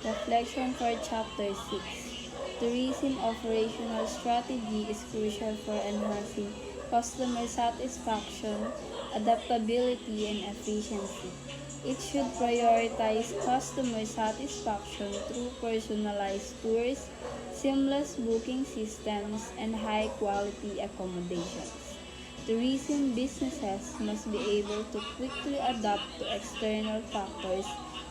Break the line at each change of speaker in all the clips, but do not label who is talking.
Reflection for Chapter 6. Tourism operational strategy is crucial for enhancing customer satisfaction, adaptability, and efficiency. It should prioritize customer satisfaction through personalized tours, seamless booking systems, and high-quality accommodations. Tourism businesses must be able to quickly adapt to external factors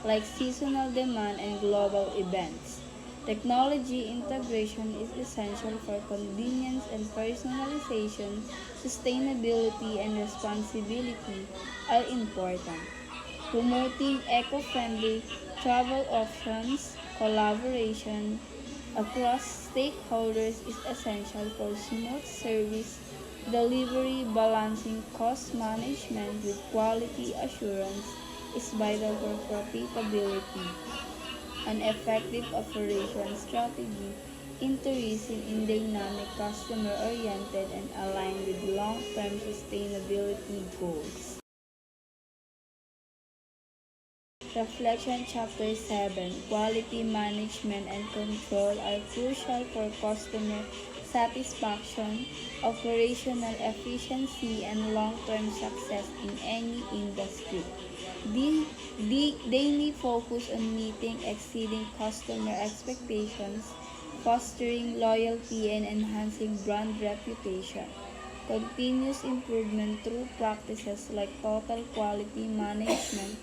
like seasonal demand and global events. Technology integration is essential for convenience and personalization, sustainability, and responsibility are important. Promoting eco-friendly travel options, collaboration across stakeholders is essential for smooth service delivery. Balancing cost management with quality assurance is vital for profitability. An effective operation strategy in tourism is dynamic, customer-oriented, and aligned with long-term sustainability goals. Reflection Chapter 7. Quality management and control are crucial for customer satisfaction, operational efficiency, and long-term success in any industry. They may focus on meeting exceeding customer expectations, fostering loyalty, and enhancing brand reputation. Continuous improvement through practices like total quality management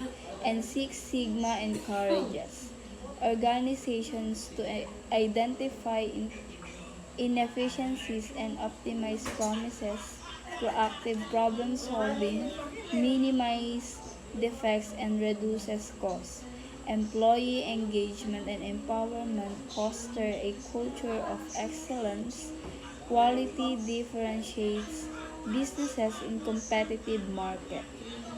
and Six Sigma encourages organizations to identify inefficiencies and optimize promises, proactive problem solving, minimize defects, and reduces costs. Employee engagement and empowerment foster a culture of excellence. Quality differentiates businesses in competitive market,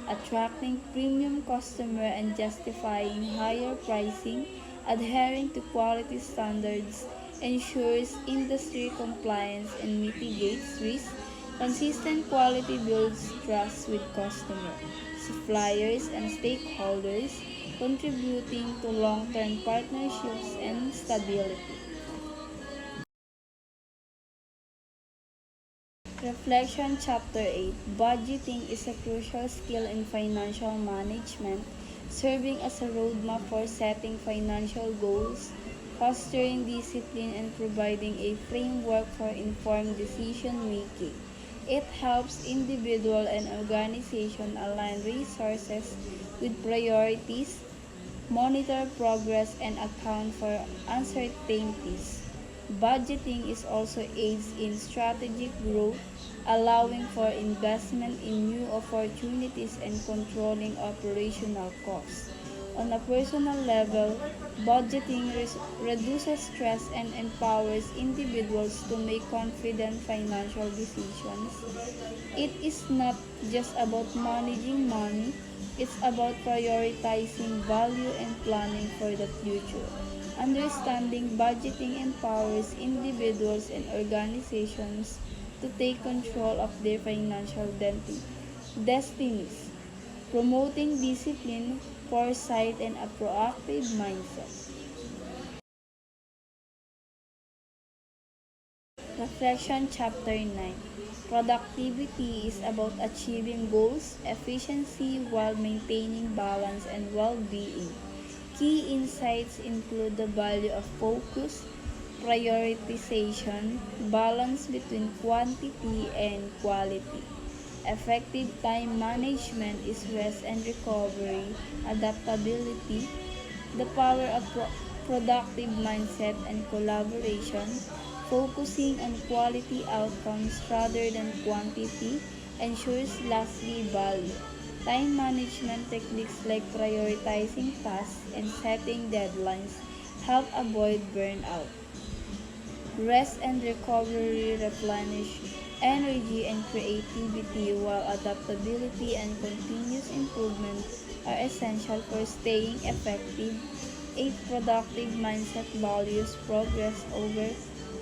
attracting premium customer and justifying higher pricing. Adhering to quality standards ensures industry compliance and mitigates risk. Consistent quality builds trust with customers, suppliers, and stakeholders, contributing to long-term partnerships and stability. Reflection Chapter 8. Budgeting is a crucial skill in financial management, serving as a roadmap for setting financial goals, fostering discipline, and providing a framework for informed decision making. It helps individual and organization align resources with priorities, monitor progress, and account for uncertainties. Budgeting is also aids in strategic growth, allowing for investment in new opportunities and controlling operational costs. On a personal level, budgeting reduces stress and empowers individuals to make confident financial decisions. It is not just about managing money, it's about prioritizing value and planning for the future. Understanding budgeting empowers individuals and organizations to take control of their financial destinies, promoting discipline, foresight, and a proactive mindset. Reflection Chapter 9. Productivity is about achieving goals, efficiency while maintaining balance and well-being. Key insights include the value of focus, prioritization, balance between quantity and quality. Effective time management is rest and recovery, adaptability, the power of productive mindset and collaboration, focusing on quality outcomes rather than quantity, ensures lasting value. Time management techniques like prioritizing tasks and setting deadlines help avoid burnout. Rest and recovery replenish energy and creativity, while adaptability and continuous improvement are essential for staying effective. A productive mindset values progress over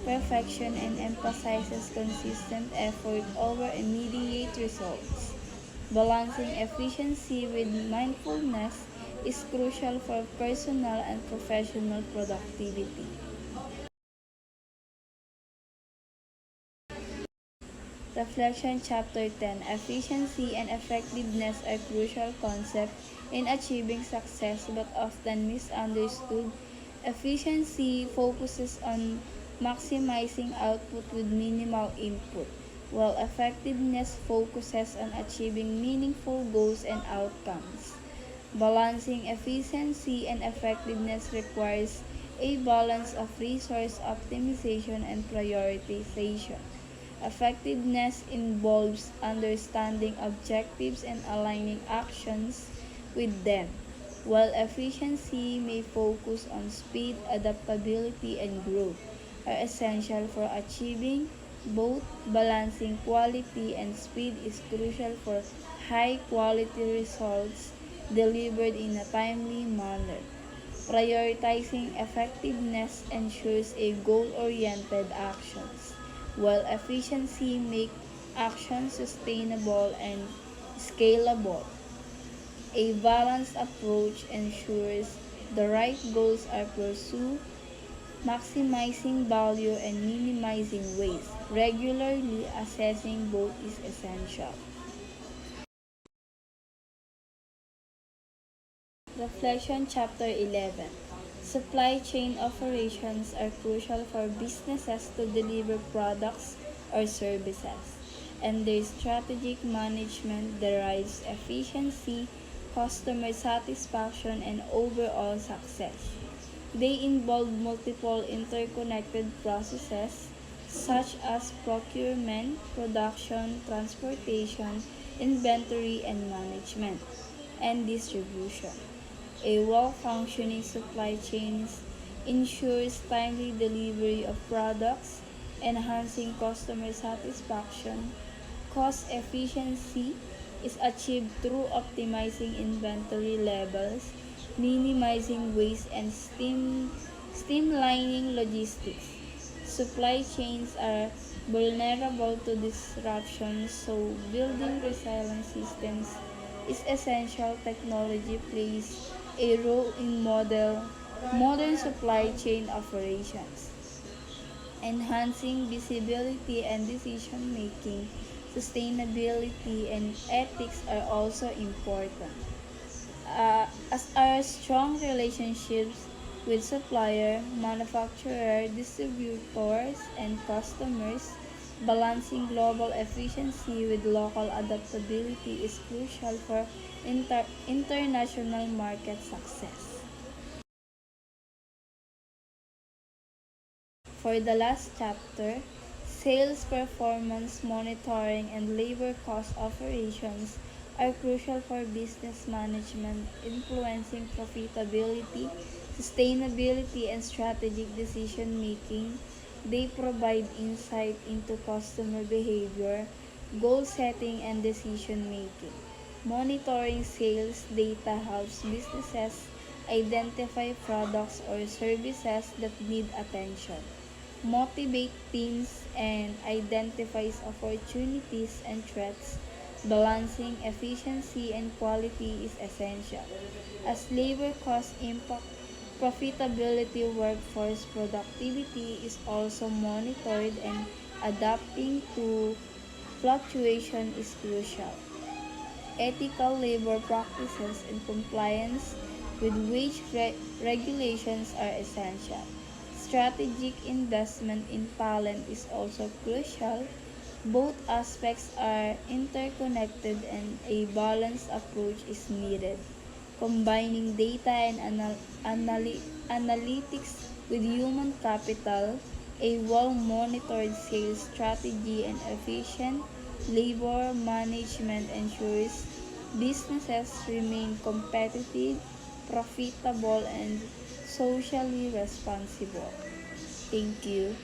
perfection and emphasizes consistent effort over immediate results. Balancing efficiency with mindfulness is crucial for personal and professional productivity. Reflection Chapter 10. Efficiency and effectiveness are crucial concepts in achieving success but often misunderstood. Efficiency focuses on maximizing output with minimal input, while effectiveness focuses on achieving meaningful goals and outcomes. Balancing efficiency and effectiveness requires a balance of resource optimization and prioritization. Effectiveness involves understanding objectives and aligning actions with them, while efficiency may focus on speed, adaptability, and growth, are essential for achieving both. Balancing quality and speed is crucial for high-quality results delivered in a timely manner. Prioritizing effectiveness ensures a goal-oriented actions, while efficiency makes action sustainable and scalable. A balanced approach ensures the right goals are pursued, maximizing value and minimizing waste. Regularly assessing both is essential. Reflection Chapter 11. Supply chain operations are crucial for businesses to deliver products or services, and their strategic management derives efficiency, customer satisfaction, and overall success. They involve multiple interconnected processes such as procurement, production, transportation, inventory, and management, and distribution. A well-functioning supply chain ensures timely delivery of products, enhancing customer satisfaction. Cost efficiency is achieved through optimizing inventory levels, minimizing waste, and streamlining logistics. Supply chains are vulnerable to disruptions, so building resilient systems is essential. Technology plays a role in modern supply chain operations, enhancing visibility and decision making. Sustainability and ethics are also important, as are strong relationships with supplier, manufacturer, distributors, and customers. Balancing global efficiency with local adaptability is crucial for international market success. For the last chapter, sales performance monitoring and labor cost operations are crucial for business management, influencing profitability, sustainability, and strategic decision making. They provide insight into customer behavior, goal setting, and decision making. Monitoring sales data helps businesses identify products or services that need attention, motivate teams, and identifies opportunities and threats. Balancing efficiency and quality is essential, as labor costs impact profitability. Workforce productivity is also monitored, and adapting to fluctuation is crucial. Ethical labor practices and compliance with wage regulations are essential. Strategic investment in talent is also crucial. Both aspects are interconnected, and a balanced approach is needed. Combining data and analytics with human capital, a well-monitored sales strategy, and efficient labor management ensures businesses remain competitive, profitable, and socially responsible. Thank you.